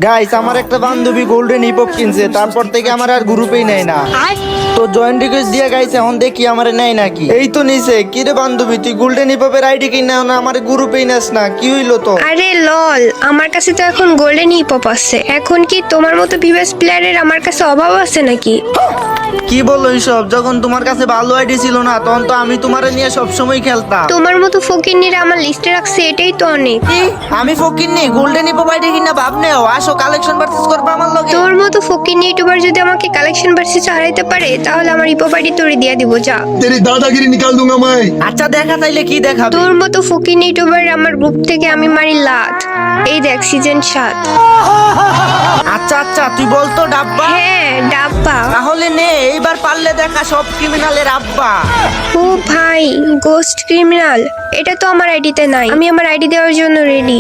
Guys আমার একটা বান্ধবী গোল্ডেন হিপহপ কিনছে, তারপর থেকে আমার আর গ্রুপেই নেয় না। তো জয়েন্ট রিকোয়েস্ট দিয়ে গাইছে, এখন দেখি আমারে নেয় নাকি। এই তো নিছে। কি রে বান্ধবী, তুই গোল্ডেন হিপহপের আইডি কিনা না আমার গ্রুপেই নেস না, কি হইলো তো? আরে লল, আমার কাছে তো এখন গোল্ডেন হিপহপ আছে। এখন কি তোমার মতো ভিভাস প্লেয়ারের আমার কাছে অভাব আছে নাকি? কি বলো এইসব? যখন তোমার কাছে ভালো আইডি ছিল না তখন তো আমি তোমারে নিয়ে সবসময় খেলতাম। তোমার মতো ফকিন্নিরা আমার লিস্টে রাখছে, এটাই তো অনেক। কি? আমি ফকিন্নি? গোল্ডেন হিপহপ আইডি কিনা ভাব নেও, আসো কালেকশন ভার্সেস করবা আমার লগে। তোর মতো ফকিন্নি ইউটিউবার যদি আমাকে কালেকশন ভার্সেস হারাইতে পারে তাহলে আমার হিপহপ আইডি তোরে দিয়ে দিব, যা। तेरी दादागिरी निकाल दूंगा मैं। আচ্ছা দেখা তাইলে কি দেখাবে? তোর মতো ফকিন্নি ইউটিউবার আমার গ্রুপ থেকে আমি মারি লাত। এই দেখ সিজন 7। আচ্ছা আচ্ছা, তুই বলতো ডাব্বা। হ্যাঁ ডাব্বা। তাহলে নে, এইবার পারলে দেখা সব ক্রিমিনালের আব্বা। ও ভাই, গোস্ট ক্রিমিনাল এটা তো আমার আইডিতে নাই। আমি আমার আইডি দেওয়ার জন্য রেডি।